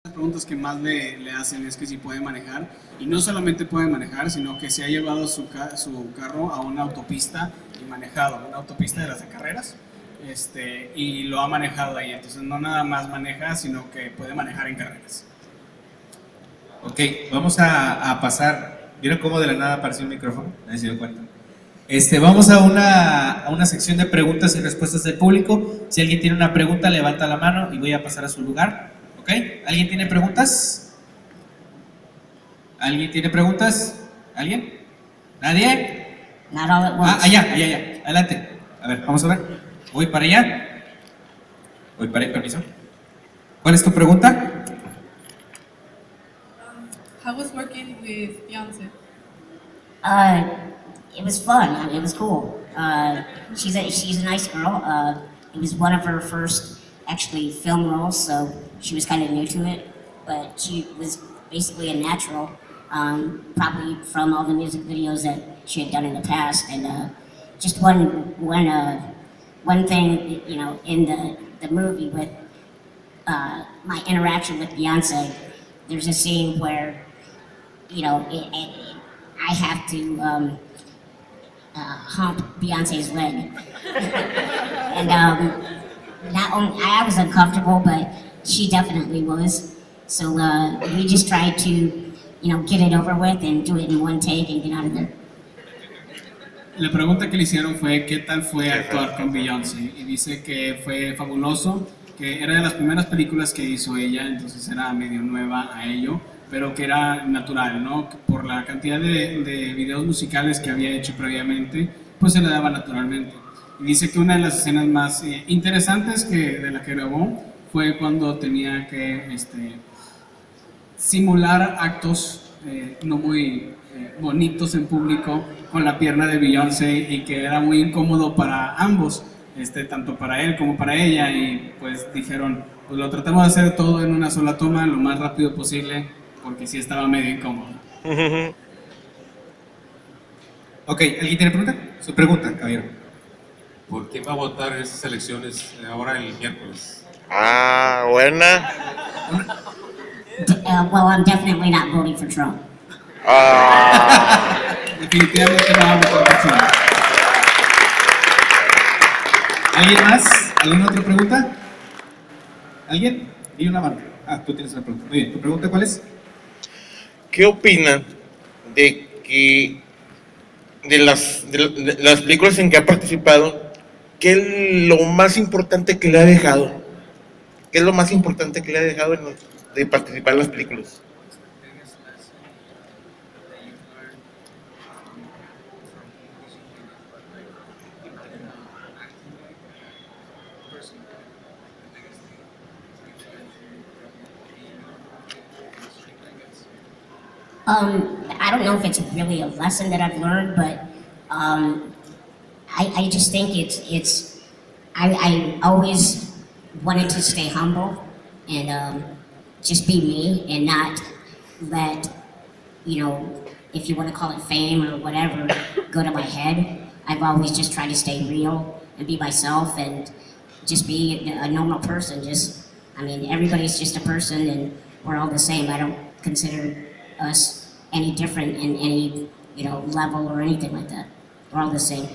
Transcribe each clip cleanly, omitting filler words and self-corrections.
Las preguntas que más le hacen es que si puede manejar, y no solamente puede manejar, sino que se ha llevado su carro a una autopista y manejado, una autopista de las de carreras, y lo ha manejado ahí. Entonces no nada más maneja, sino que puede manejar en carreras. Ok, vamos a pasar. ¿Vieron cómo de la nada apareció un micrófono? Nadie se dio cuenta. Vamos a una sección de preguntas y respuestas del público. Si alguien tiene una pregunta, levanta la mano y voy a pasar a su lugar. ¿Ok? ¿Alguien tiene preguntas? ¿Alguien tiene preguntas? ¿Alguien? ¿Nadie? Not all at once. Allá. Adelante. A ver, vamos a ver. Voy para allá. Voy para allá, permiso. ¿Cuál es tu pregunta? How was working with Beyonce? It was fun. I mean, it was cool. She's a nice girl. It was one of her first actually film roles, so she was kind of new to it. But she was basically a natural, probably from all the music videos that she had done in the past. And just one thing, you know, in the movie with my interaction with Beyonce, there's a scene where, you know, I have to hump Beyonce's leg. And not only I was uncomfortable, but she definitely was. So we just tried to, you know, get it over with and do it in one take and get out of there. La pregunta que le hicieron fue ¿qué tal fue actuar con Beyoncé? Y dice que fue fabuloso, que era de las primeras películas que hizo ella, entonces era medio nueva a ello, pero que era natural, ¿no? Por la cantidad de videos musicales que había hecho previamente, pues se le daba naturalmente. Y dice que una de las escenas más interesantes de la que grabó fue cuando tenía que simular actos no muy bonitos en público con la pierna de Beyoncé y que era muy incómodo para ambos, tanto para él como para ella, y pues dijeron, pues lo tratamos de hacer todo en una sola toma lo más rápido posible porque sí estaba medio incómodo. Ok, ¿alguien tiene pregunta? Su pregunta, caballero. ¿Por quién va a votar en esas elecciones ahora el miércoles? Ah, buena. Well, I'm definitely not voting for Trump. Definitivamente no vamos a votar por Trump. ¿Alguien más? ¿Alguna otra pregunta? ¿Alguien? Y una mano. Tú tienes una pregunta. Muy bien, ¿tu pregunta cuál es? ¿Qué opinan de que de las películas en que ha participado, qué es lo más importante que le ha dejado? ¿Qué es lo más importante que le ha dejado de participar en las películas? I don't know if it's really a lesson that I've learned, but I just think I always wanted to stay humble and just be me and not let, you know, if you want to call it fame or whatever, go to my head. I've always just tried to stay real and be myself and just be a normal person. I mean, everybody's just a person and we're all the same. I don't consider us any different in any, you know, level or anything like that. We're all the same.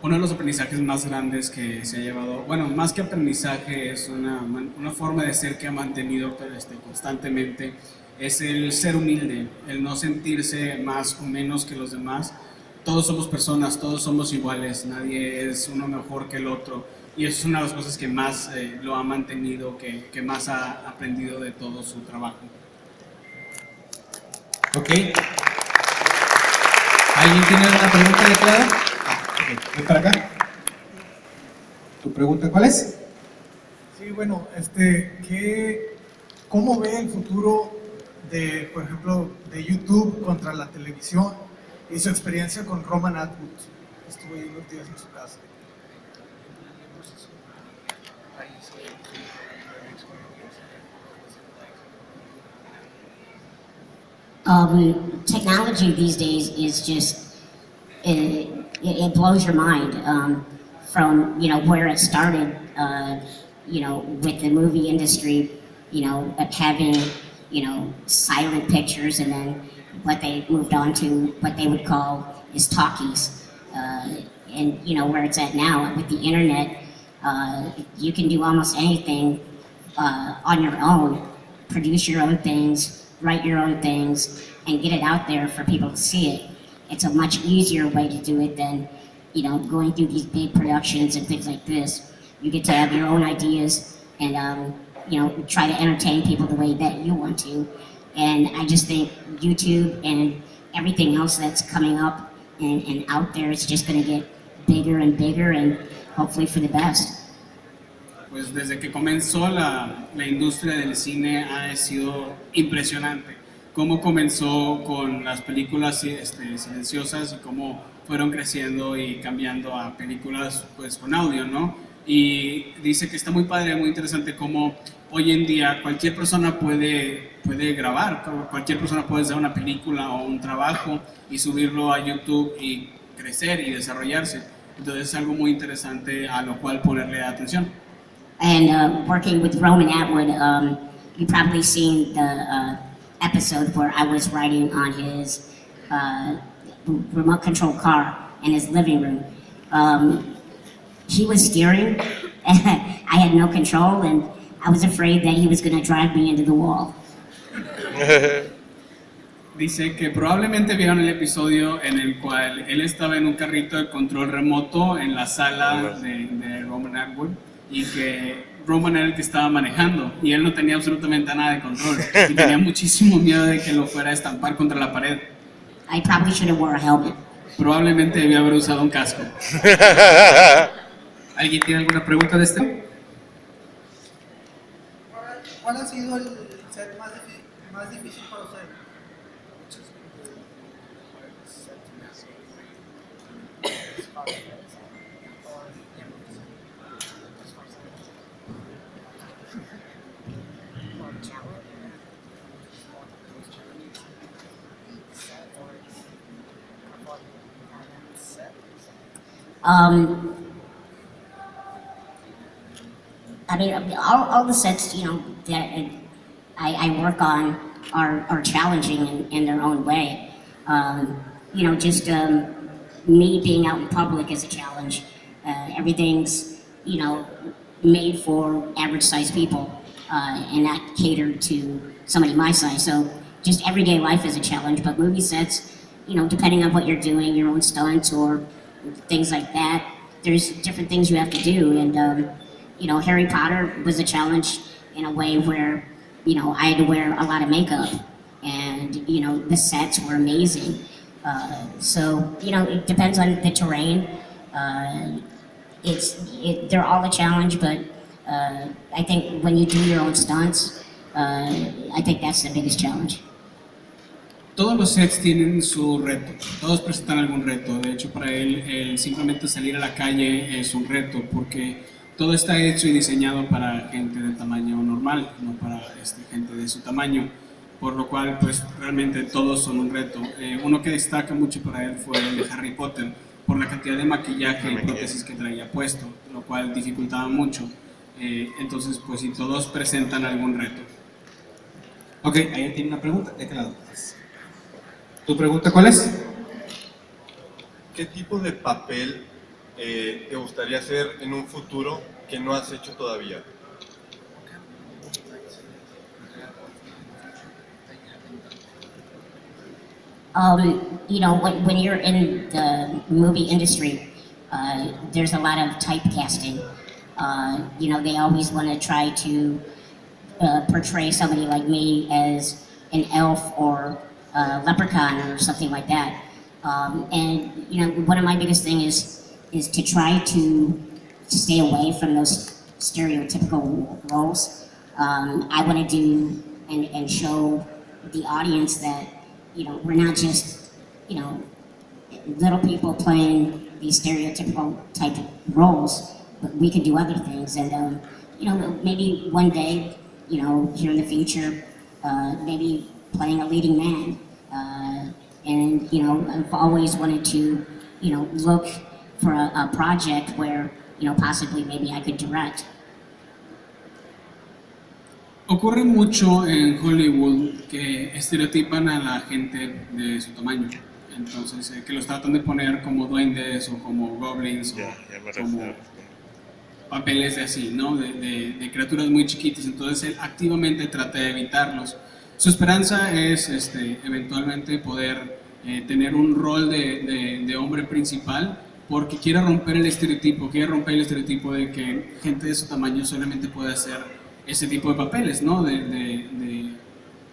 Uno de los aprendizajes más grandes que se ha llevado, bueno, más que aprendizaje, es una forma de ser que ha mantenido constantemente, es el ser humilde, el no sentirse más o menos que los demás. Todos somos personas, todos somos iguales, nadie es uno mejor que el otro. Y eso es una de las cosas que más lo ha mantenido, que más ha aprendido de todo su trabajo. Ok. ¿Alguien tiene una pregunta de claro? Ven para acá. ¿Tu pregunta cuál es? Sí, bueno, ¿cómo ve el futuro de, por ejemplo, de YouTube contra la televisión y su experiencia con Roman Atwood? Estuve ahí unos días en su casa. Technology these days is just, it blows your mind from, you know, where it started, you know, with the movie industry of having, silent pictures, and then what they moved on to what they would call is talkies. And where it's at now with the internet, you can do almost anything on your own, produce your own things, write your own things, and get it out there for people to see it. It's a much easier way to do it than, going through these big productions and things like this. You get to have your own ideas and, try to entertain people the way that you want to. And I just think YouTube and everything else that's coming up and out there is just going to get bigger and bigger, and hopefully for the best. Pues desde que comenzó la industria del cine ha sido impresionante. Cómo comenzó con las películas silenciosas y cómo fueron creciendo y cambiando a películas pues con audio, ¿no? Y dice que está muy padre, muy interesante cómo hoy en día cualquier persona puede grabar, cualquier persona puede hacer una película o un trabajo y subirlo a YouTube y crecer y desarrollarse. Entonces es algo muy interesante a lo cual ponerle atención. And working with Roman Atwood, you've probably seen the episode where I was riding on his remote control car in his living room. He was steering, and I had no control, and I was afraid that he was going to drive me into the wall. Dice que probablemente vieron el episodio en el cual él estaba en un carrito de control remoto en la sala de Roman Atwood y que Roman era el que estaba manejando y él no tenía absolutamente nada de control y tenía muchísimo miedo de que lo fuera a estampar contra la pared. I probably should have wore a helmet. Probablemente debía haber usado un casco. ¿Alguien tiene alguna pregunta de este? ¿Cuál ha sido el set más difícil para usted? I mean, all the sets, that I work on are challenging in their own way. Just me being out in public is a challenge. Everything's, made for average sized people and not catered to somebody my size. So just everyday life is a challenge, but movie sets, depending on what you're doing, your own stunts or things like that, there's different things you have to do. And, Harry Potter was a challenge in a way where, I had to wear a lot of makeup and, the sets were amazing. So, it depends on the terrain. They're all a challenge, but I think when you do your own stunts, I think that's the biggest challenge. Todos los sets tienen su reto, todos presentan algún reto. De hecho, para él, el simplemente salir a la calle es un reto, porque todo está hecho y diseñado para gente de tamaño normal, no para gente de su tamaño, por lo cual, pues, realmente todos son un reto. Uno que destaca mucho para él fue el de Harry Potter, por la cantidad de maquillaje y prótesis que traía puesto, lo cual dificultaba mucho. Entonces, pues, sí, todos presentan algún reto. Ok, ahí tiene una pregunta. ¿De qué lado? ¿Tu pregunta cuál es? ¿Qué tipo de papel te gustaría hacer en un futuro que no has hecho todavía? When you're in the movie industry, there's a lot of typecasting. They always want to try to portray somebody like me as an elf or a leprechaun or something like that. And one of my biggest things is to try to stay away from those stereotypical roles. I want to do and show the audience that we're not just little people playing these stereotypical type of roles, but we can do other things. And maybe one day, here in the future, maybe playing a leading man. And I've always wanted to look for a project where possibly maybe I could direct. Ocurre mucho en Hollywood que estereotipan a la gente de su tamaño. Entonces, que los tratan de poner como duendes o como goblins Ya me o como refiero. papeles de así, ¿no? De criaturas muy chiquitas. Entonces, él activamente trata de evitarlos. Su esperanza es eventualmente poder tener un rol de hombre principal porque quiere romper el estereotipo de que gente de su tamaño solamente puede hacer ese tipo de papeles, ¿no? De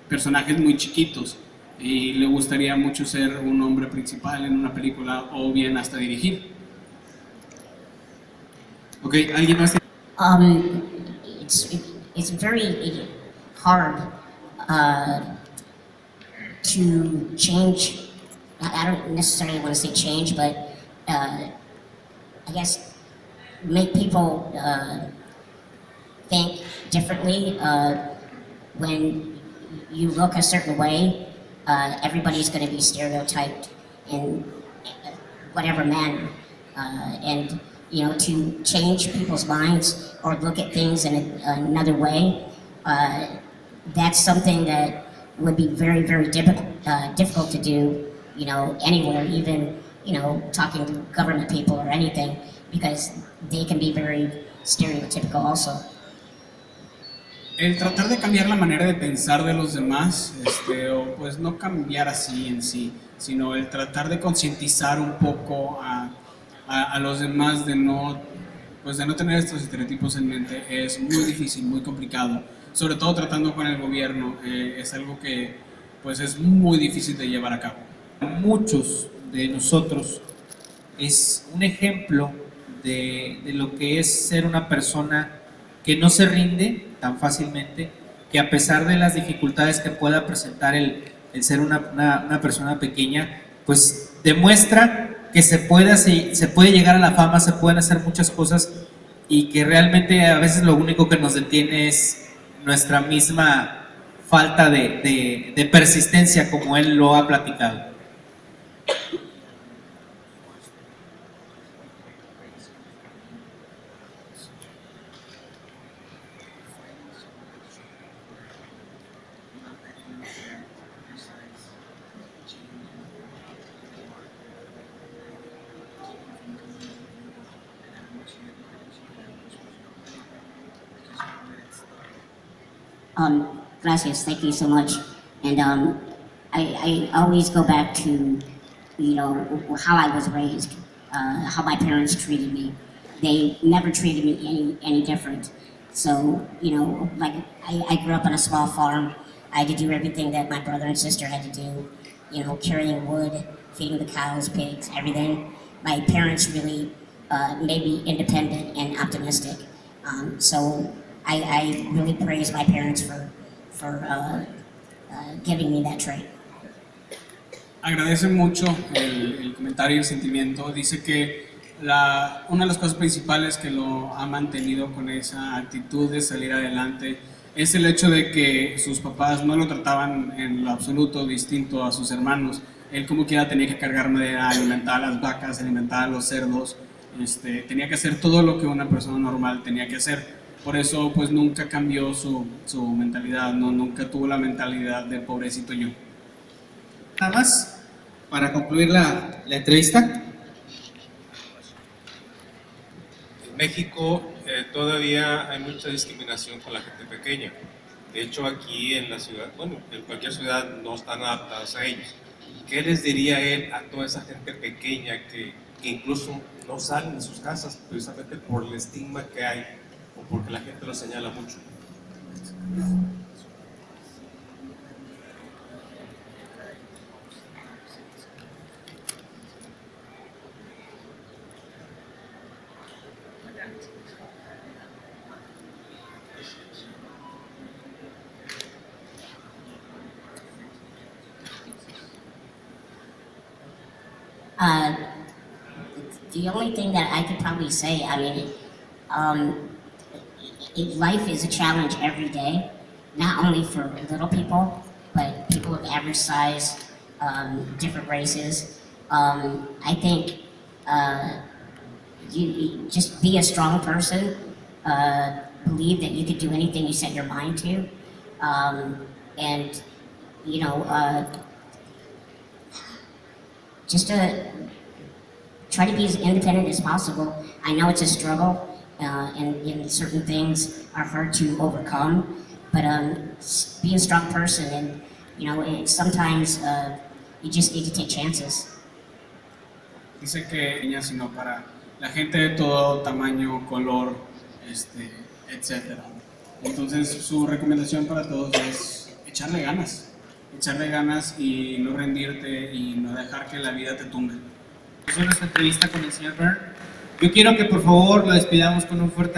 personajes muy chiquitos. Y le gustaría mucho ser un hombre principal en una película o bien hasta dirigir. Ok, ¿alguien más? Um, it's very hard to change. I don't necessarily want to say change, but I guess make people think differently. When you look a certain way, everybody's going to be stereotyped in whatever manner. And you know, to change people's minds or look at things in another way, that's something that would be very, very difficult to do, you know, anywhere, even, you know, talking to government people or anything, because they can be very stereotypical also. El tratar de cambiar la manera de pensar de los demás, o pues no cambiar así en sí, sino el tratar de concientizar un poco a los demás de no tener estos estereotipos en mente es muy difícil, muy complicado, sobre todo tratando con el gobierno, es algo que pues es muy difícil de llevar a cabo. Muchos de nosotros es un ejemplo de lo que es ser una persona que no se rinde tan fácilmente, que a pesar de las dificultades que pueda presentar el ser una persona pequeña, pues demuestra que se puede llegar a la fama, se pueden hacer muchas cosas y que realmente a veces lo único que nos detiene es nuestra misma falta de persistencia, como él lo ha platicado. Gracias, thank you so much. And I always go back to, you know, how I was raised, how my parents treated me. They never treated me any different. So, you know, like I grew up on a small farm. I had to do everything that my brother and sister had to do, you know, carrying wood, feeding the cows, pigs, everything. My parents really made me independent and optimistic. So I really praise my parents for giving me that trait. Agradece mucho el comentario y el sentimiento. Dice que una de las cosas principales que lo ha mantenido con esa actitud de salir adelante es el hecho de que sus papás no lo trataban en lo absoluto distinto a sus hermanos. Él como quiera tenía que cargar madera, alimentar a las vacas, alimentar a los cerdos, tenía que hacer todo lo que una persona normal tenía que hacer. Por eso pues nunca cambió su mentalidad, nunca tuvo la mentalidad de pobrecito yo. Nada más, para concluir la entrevista. En México todavía hay mucha discriminación con la gente pequeña. De hecho, aquí en la ciudad, bueno, en cualquier ciudad no están adaptados a ellos. ¿Qué les diría él a toda esa gente pequeña que incluso no salen de sus casas precisamente por el estigma que hay o porque la gente lo señala mucho? The only thing that I could probably say, I mean, life is a challenge every day, not only for little people, but people of average size, different races. I think you just be a strong person, believe that you could do anything you set your mind to, And, you know, just to try to be as independent as possible. I know it's a struggle, and certain things are hard to overcome, but be a strong person, and you know, sometimes you just need to take chances. Dice que sino para la gente de todo tamaño, color, etcétera. Entonces su recomendación para todos es echarle ganas y no rendirte y no dejar que la vida te tumbe. Esa es nuestra entrevista con el señor Byrne. Yo quiero que por favor lo despidamos con un fuerte